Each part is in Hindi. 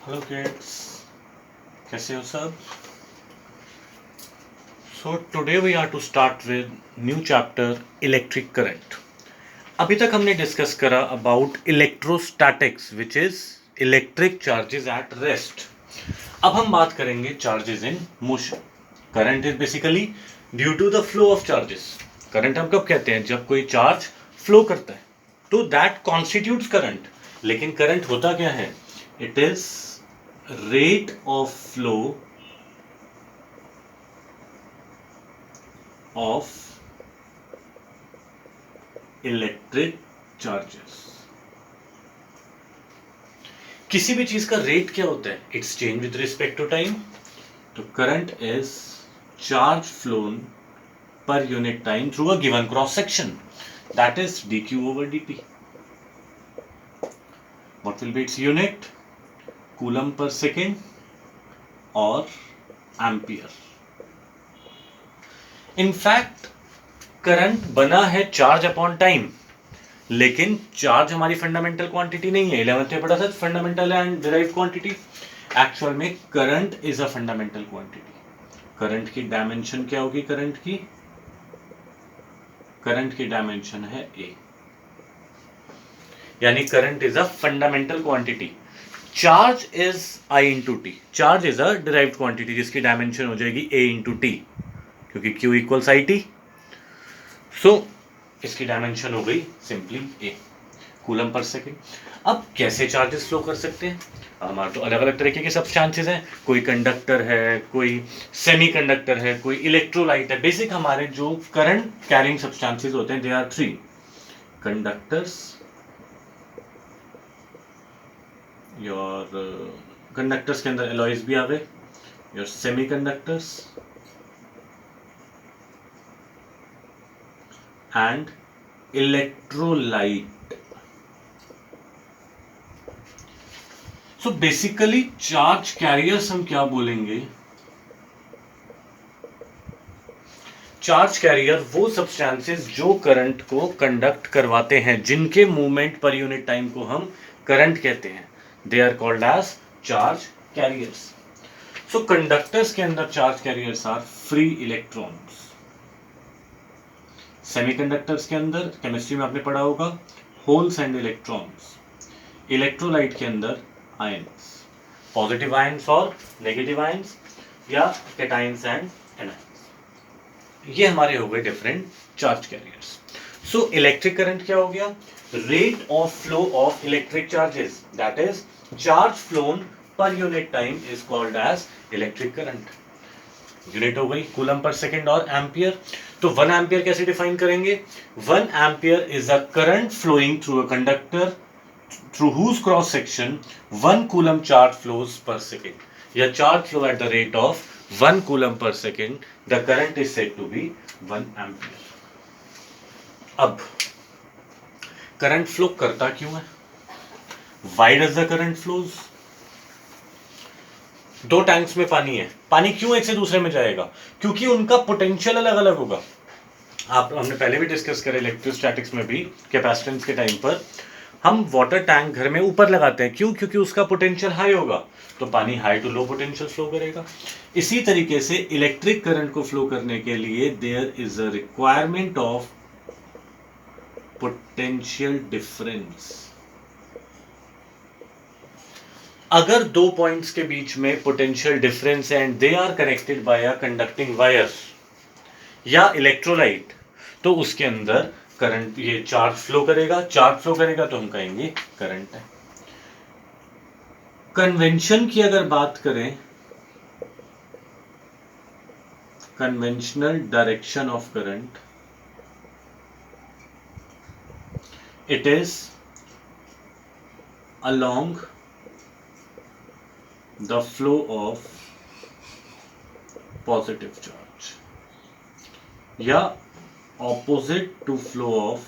हेलो किड्स, कैसे हो सब? So today we are to start with new chapter electric current. अभी तक हमने डिस्कस करा about electrostatics which is electric charges at rest. अब हम बात करेंगे charges in motion. Current is basically due to the flow of charges. Current हम कब कहते हैं? जब कोई चार्ज फ्लो करता है, तो दैट कॉन्स्टिट्यूट्स करंट। लेकिन करंट होता क्या है? It is rate of flow of electric charges। किसी भी चीज का रेट क्या होता है? It's change with respect to time. तो current is charge flown per unit time through a given cross section, that is dq over dp। what will be its unit? Coulomb per second और एम्पियर। इनफैक्ट करंट बना है चार्ज अपॉन टाइम, लेकिन चार्ज हमारी फंडामेंटल क्वांटिटी नहीं है। 11th में पढ़ा था fundamental and derived quantity. Actual में current is a fundamental quantity. Current की डायमेंशन क्या होगी? करंट की डायमेंशन है ए, यानी current is a fundamental quantity. Charge is I into T. Charge is a derived quantity जिसकी डायमेंशन हो जाएगी ए इंटू टी, क्योंकि क्यू इक्वल्स आई टी। सो इसकी डायमेंशन हो गई सिंपली ए, कूलम पर सेकेंड। अब कैसे चार्जेस फ्लो कर सकते हैं? हमारे तो अलग अलग तरीके के सब्सटेंसेस हैं। कोई कंडक्टर है, कोई सेमीकंडक्टर है, कोई इलेक्ट्रोलाइट है। बेसिक हमारे जो करंट कैरिंग सब्सटेंसेस होते हैं, they are three: conductors, your conductors के अंदर एलॉयज भी आ गए, your semiconductors and electrolyte. So basically charge carriers हम क्या बोलेंगे? चार्ज कैरियर वो सब्सटेंसेस जो करंट को कंडक्ट करवाते हैं, जिनके मूवमेंट पर यूनिट टाइम को हम करंट कहते हैं, they are called as charge carriers. So conductors के अंदर charge carriers are free electrons. Semiconductors के अंदर केमिस्ट्री में आपने पढ़ा होगा होल्स एंड इलेक्ट्रॉन्स। इलेक्ट्रोलाइट के अंदर आयंस, पॉजिटिव आयंस और नेगेटिव आयंस, या कैटायंस एंड एनायंस। ये हमारे हो गए different charge carriers. So electric current क्या हो गया? Rate of flow of electric charges, that is charge flown per unit time is called as electric current. Unit हो गई कूलम पर सेकेंड और एम्पियर। तो 1 एम्पियर कैसे डिफाइन करेंगे? 1 ampere is a current flowing through a conductor through whose cross section 1 coulomb charge flows per second, या charge flow at the rate of 1 coulomb per second, the current is said to be 1 ampere। अब करंट फ्लो करता क्यों है? Why does the current flows? दो टैंक्स में पानी है, पानी क्यों एक से दूसरे में जाएगा? क्योंकि उनका पोटेंशियल अलग अलग होगा। हमने पहले भी डिस्कस करा इलेक्ट्रोस्टैटिक्स में भी, कैपेसिटेंस के टाइम पर हम वाटर टैंक घर में ऊपर लगाते हैं। क्यों? क्योंकि उसका पोटेंशियल हाई होगा, तो पानी high to low potential flow करेगा। इसी तरीके से इलेक्ट्रिक करंट को फ्लो करने के लिए there is a requirement of potential difference. अगर दो पॉइंट्स के बीच में पोटेंशियल डिफरेंस है and they are connected by a conducting wire या इलेक्ट्रोलाइट, तो उसके अंदर करंट, ये चार्ज फ्लो करेगा। चार्ज फ्लो करेगा तो हम कहेंगे करंट है। कन्वेंशन की अगर बात करें, conventional direction of current, it is along the flow of positive charge या opposite to flow of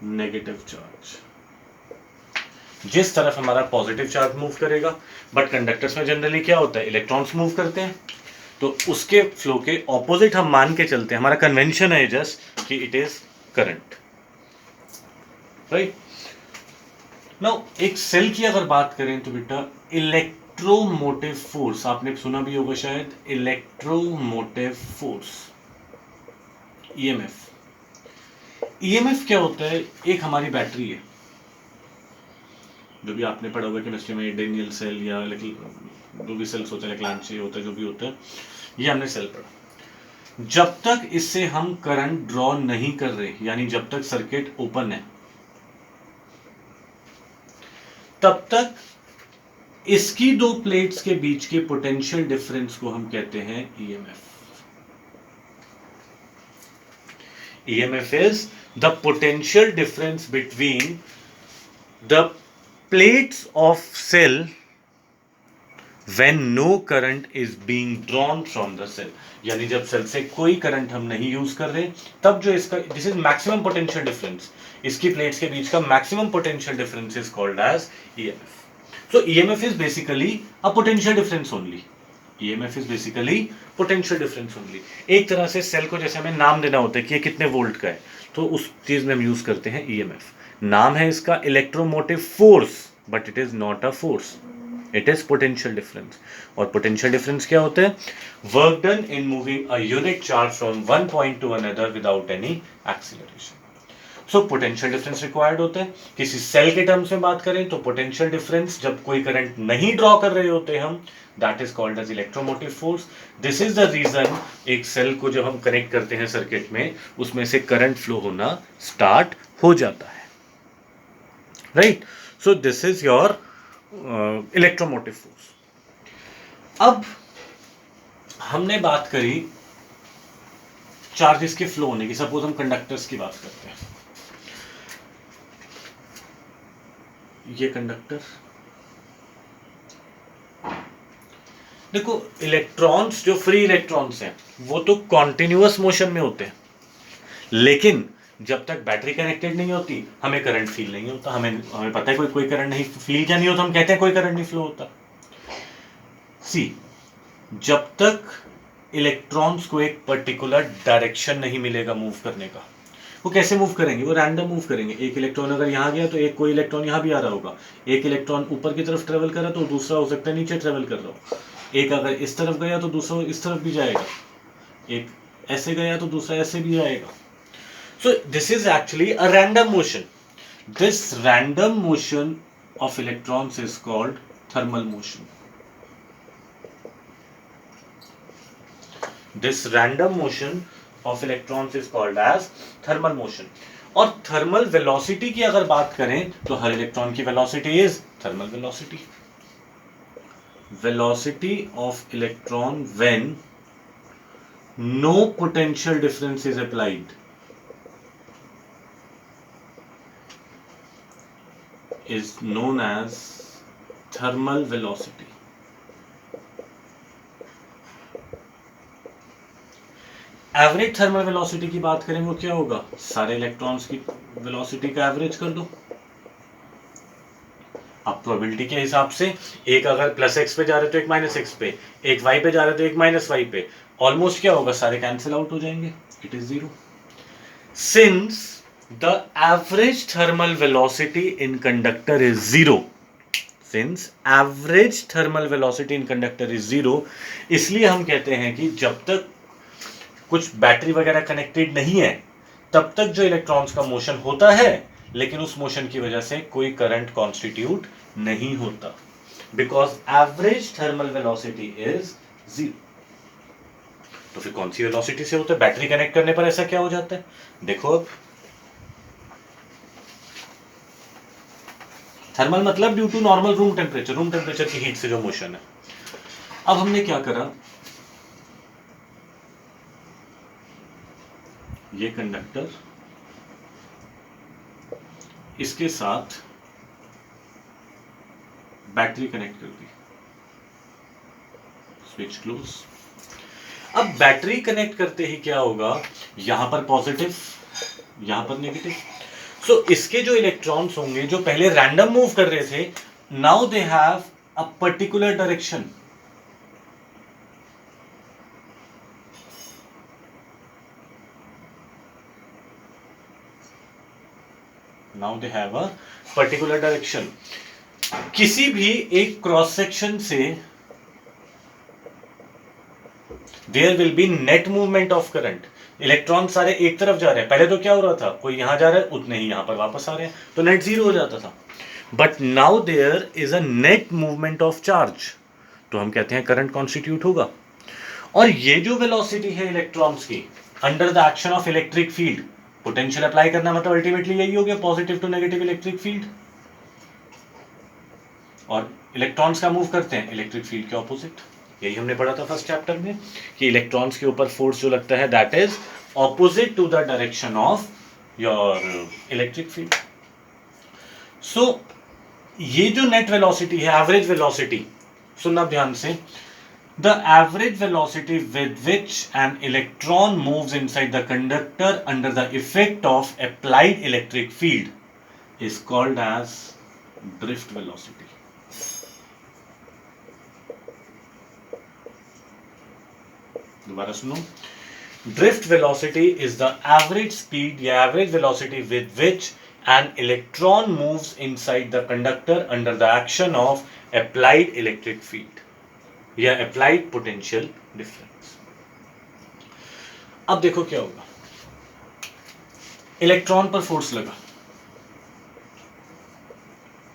negative charge. जिस तरफ हमारा पॉजिटिव चार्ज मूव करेगा, बट कंडक्टर्स में जनरली क्या होता है? इलेक्ट्रॉन्स मूव करते हैं, तो उसके फ्लो के ऑपोजिट हम मान के चलते हैं। हमारा कन्वेंशन है जस्ट कि it is current, right? Now एक सेल की अगर बात करें तो बेटा इलेक्ट्रोमोटिव फोर्स आपने सुना भी होगा शायद, इलेक्ट्रोमोटिव फोर्स, ईएमएफ। ईएमएफ क्या होता है? एक हमारी बैटरी है, जो भी आपने पढ़ा होगा केमिस्ट्री में, डेनियल सेल या जो भी सेल्स होते हैं, लैंचे होता है, जो भी होता है, ये हमने सेल पढ़ा। जब तक इससे हम करंट ड्रॉ नहीं कर रहे, यानी जब तक सर्किट ओपन है, तब तक इसकी दो प्लेट्स के बीच के पोटेंशियल डिफरेंस को हम कहते हैं EMF. EMF is the potential difference between the plates of cell when no current is being drawn from the cell, यानी जब सेल से कोई करंट हम नहीं यूज कर रहे, तब जो इसका, this is maximum potential difference, इसकी प्लेट्स के बीच का maximum potential difference is called as EMF. So EMF is basically a potential difference only. EMF is basically potential difference only. एक तरह से सेल को जैसे हमें नाम देना होता है कि ये कितने वोल्ट का है, तो उस चीज में हम यूज करते हैं ईएमएफ। नाम है इसका electromotive force, but it is not a force, it is potential difference. और पोटेंशियल डिफरेंस क्या होता है? Work done in moving a unit charge from one point two another without any acceleration. So potential difference required होता है। किसी सेल के टर्म्स में बात करें तो पोटेंशियल डिफरेंस जब कोई करंट नहीं ड्रॉ कर रहे होते हम, that is called as electromotive force. This is the reason एक सेल को जब हम कनेक्ट करते हैं सर्किट में, उसमें से करंट फ्लो होना स्टार्ट हो जाता है, right? So this is your electromotive force. अब हमने बात करी चार्जेस के फ्लो होने की। सपोज हम कंडक्टर्स की बात करते हैं, ये कंडक्टर, देखो इलेक्ट्रॉन्स, जो फ्री इलेक्ट्रॉन्स हैं वो तो कॉन्टिन्यूअस मोशन में होते हैं, लेकिन जब तक बैटरी कनेक्टेड नहीं होती हमें करंट फील नहीं होता। हमें पता है कोई करंट नहीं फील, क्या नहीं होता, हम कहते हैं कोई करंट नहीं फ्लो होता। सी, जब तक इलेक्ट्रॉन्स को एक पर्टिकुलर डायरेक्शन नहीं मिलेगा मूव करने का, वो कैसे मूव करेंगे? वो रैंडम मूव करेंगे। एक इलेक्ट्रॉन अगर यहां गया तो एक कोई इलेक्ट्रॉन यहां भी आ रहा होगा। एक इलेक्ट्रॉन ऊपर की तरफ ट्रेवल कर रहा तो दूसरा हो सकता है नीचे ट्रेवल कर रहा हो। एक अगर इस तरफ गया तो दूसरा इस तरफ भी जाएगा। एक ऐसे गया तो दूसरा ऐसे भी आएगा। So this is actually a random motion. This random motion of electrons is called thermal motion. This random motion of electrons is called as thermal motion. और थर्मल वेलोसिटी की अगर बात करें तो हर इलेक्ट्रॉन की velocity is thermal velocity. Velocity of electron when no potential difference is applied is known as thermal velocity. Average thermal velocity की बात करें वो क्या होगा? सारे इलेक्ट्रॉन्स की वेलोसिटी का एवरेज कर दो। अब प्रोबेबिलिटी के हिसाब से एक अगर प्लस एक्स पे जा रहे तो एक माइनस एक्स पे, एक वाई पे जा रहे तो एक माइनस वाई पे, ऑलमोस्ट क्या होगा? सारे कैंसिल आउट हो जाएंगे, it is zero. Since the average thermal velocity in conductor is zero, since average thermal velocity in conductor is zero, इसलिए हम कहते हैं कि जब तक कुछ बैटरी वगैरह कनेक्टेड नहीं है तब तक जो इलेक्ट्रॉन्स का मोशन होता है, लेकिन उस मोशन की वजह से कोई करंट कॉन्स्टिट्यूट नहीं होता, because average thermal velocity is zero. तो फिर कौन सी वेलोसिटी से होता है? बैटरी कनेक्ट करने पर ऐसा क्या हो जाता है? देखो, अब थर्मल मतलब due to normal room temperature की हीट से जो मोशन है। अब हमने क्या करा, ये कंडक्टर, इसके साथ बैटरी कनेक्ट कर दी, स्विच क्लोज। अब बैटरी कनेक्ट करते ही क्या होगा? यहां पर पॉजिटिव, यहां पर नेगेटिव। सो इसके जो इलेक्ट्रॉन्स होंगे जो पहले रैंडम मूव कर रहे थे, now they have a particular direction. Now they have a particular direction. किसी भी एक क्रॉस सेक्शन से there will be net movement of current. Electron सारे एक तरफ जा रहे हैं, पहले तो क्या हो रहा था, कोई यहां जा रहा है उतने ही यहां पर वापस आ रहे हैं, तो नेट जीरो हो जाता था। But now there is a net movement of charge, तो हम कहते हैं करंट कॉन्स्टिट्यूट होगा। और ये जो वेलोसिटी है इलेक्ट्रॉन्स की under the action of electric field, potential apply करना मतलब अल्टीमेटली यही हो गया, positive to negative electric field. और इलेक्ट्रॉन्स का मूव करते हैं इलेक्ट्रिक फील्ड के ऑपोजिट। यही हमने पढ़ा था फर्स्ट चैप्टर में कि इलेक्ट्रॉन्स के ऊपर फोर्स जो लगता है that is opposite to the direction of your electric field. So ये जो नेट वेलोसिटी है, एवरेज वेलोसिटी, सुनना ध्यान से, the average velocity with which an electron moves inside the conductor under the effect of applied electric field is called as drift velocity. दोबारा सुनो, drift velocity is the average speed या average velocity with which an electron moves inside the conductor under the action of applied electric field या अप्लाइड पोटेंशियल डिफरेंस। अब देखो क्या होगा, इलेक्ट्रॉन पर फोर्स लगा,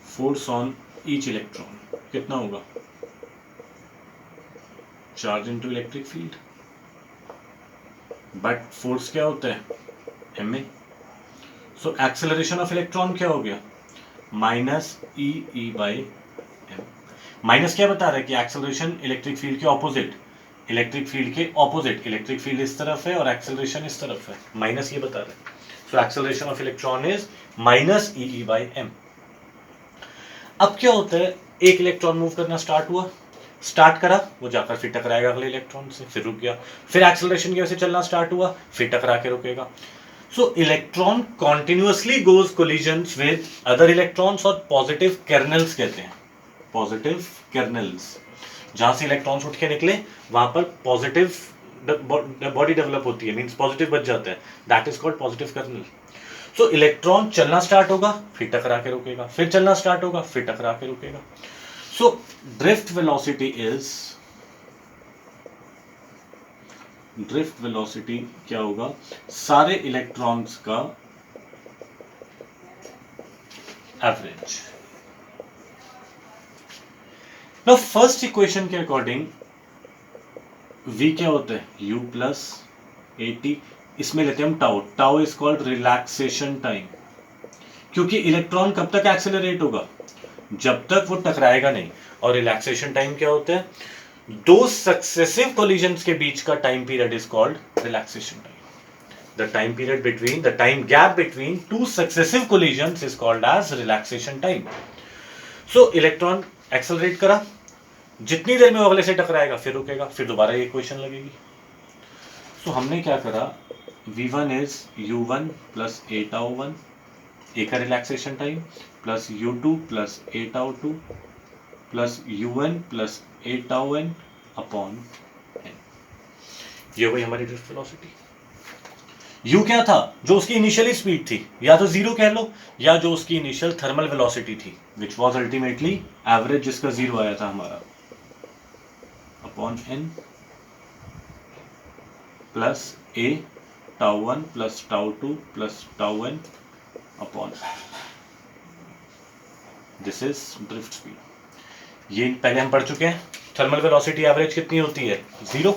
फोर्स ऑन ईच इलेक्ट्रॉन कितना होगा, charge into electric field. But force क्या होता है, m a. So acceleration of electron क्या हो गया, minus e by m. Minus क्या बता रहा है कि एक्सेलरेशन इलेक्ट्रिक फील्ड के ऑपोजिट, इलेक्ट्रिक फील्ड के ऑपोजिट, इलेक्ट्रिक फील्ड इस तरफ है और एक्सेलरेशन इस तरफ है, माइनस ये बता रहा है। So acceleration of electron is minus e by m. अब क्या होता है, एक इलेक्ट्रॉन मूव करना स्टार्ट हुआ, स्टार्ट करा, वो जाकर फिर टकराएगा अगले इलेक्ट्रॉन से, फिर रुक गया, फिर एक्सेलरेशन की वजह से चलना स्टार्ट हुआ, फिर टकरा के रुकेगा। सो electron continuously goes collisions with other electrons और पॉजिटिव कर्नल्स कहते हैं, पॉजिटिव कर्नल्स। जहां से इलेक्ट्रॉन्स उठ के निकले वहां पर पॉजिटिव बॉडी डेवलप होती है, मींस पॉजिटिव बच जाता है, that is called positive kernel. So electron चलना स्टार्ट होगा, फिर टकरा के रुकेगा, फिर चलना स्टार्ट होगा, फिर टकरा के रुकेगा। So drift velocity is, drift velocity क्या होगा, सारे इलेक्ट्रॉन्स का एवरेज। नाउ फर्स्ट इक्वेशन के अकॉर्डिंग v क्या होता है, u प्लस ए टी, इसमें लेते हैं हम tau, tau is called relaxation time, क्योंकि इलेक्ट्रॉन कब तक एक्सेलरेट होगा, जब तक वो टकराएगा नहीं। और रिलैक्सेशन टाइम क्या होता है, दो सक्सेसिव कोलिजन्स के बीच का time period is called relaxation time. The time period between, the time gap between two successive collisions is called age relaxation time. So electron accelerate करा, जितनी देर में वो अगले से टकराएगा फिर रुकेगा, फिर दोबारा ये इक्वेशन लगेगी। सो हमने क्या करा, v1 is u1 plus a tau 1, a का relaxation time, plus u2 plus a tau 2 plus u1 plus a tau n upon n। ये हो गई हमारी ड्रिफ्ट वेलोसिटी। u क्या था, जो उसकी इनिशियली स्पीड थी, या तो जीरो कह लो, या जो उसकी इनिशियल थर्मल वेलोसिटी थी, विच वॉज अल्टीमेटली एवरेज जिसका जीरो आया था हमारा, upon n plus a tau 1 plus tau 2 plus tau n upon, this is drift speed. ये पहले हम पढ़ चुके हैं, थर्मल वेलोसिटी एवरेज कितनी होती है, zero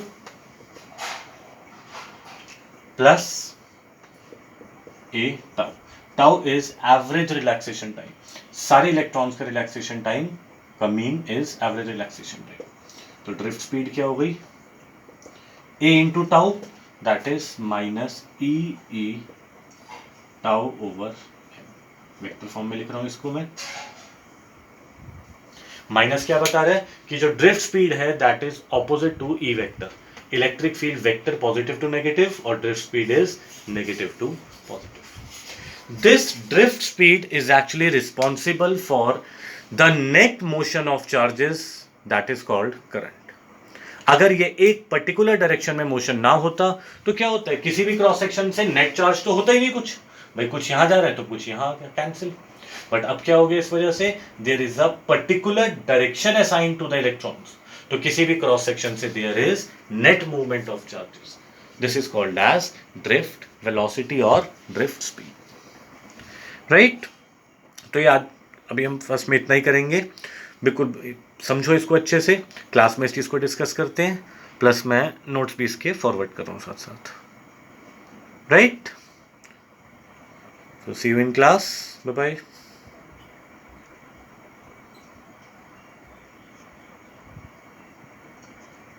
plus a tau, tau is average relaxation time, सारे इलेक्ट्रॉन्स का रिलैक्सेशन टाइम का mean is average relaxation time. तो ड्रिफ्ट स्पीड क्या हो गई, a into tau, that is minus e tau over m. Vector form में लिख रहा हूं इसको मैं। माइनस क्या बता रहा है कि जो ड्रिफ्ट स्पीड है that is opposite to e vector, electric field vector positive to negative और drift speed is negative to positive. This drift speed is actually responsible for the net motion of charges, that is called current. अगर ये एक पर्टिकुलर डायरेक्शन में मोशन ना होता तो क्या होता है, किसी भी क्रॉस सेक्शन से नेट चार्ज तो होता ही नहीं कुछ, भाई कुछ यहाँ जा रहा है तो कुछ यहाँ आ गया, कैंसिल। बट अब क्या हो गया इस वजह से, there is a particular direction assign to the electrons, तो किसी भी क्रॉस सेक्शन से there is net movement of charges. This is called as drift velocity और ड्रिफ्ट स्पीड, राइट। तो याद अभी हम फर्स्ट में इतना ही करेंगे, बिल्कुल समझो इसको अच्छे से, क्लास में इस चीज़ को डिस्कस करते हैं, प्लस मैं नोट्स भी इसके फॉरवर्ड कर रहा हूँ साथ साथ, right. So see you in class. Bye bye.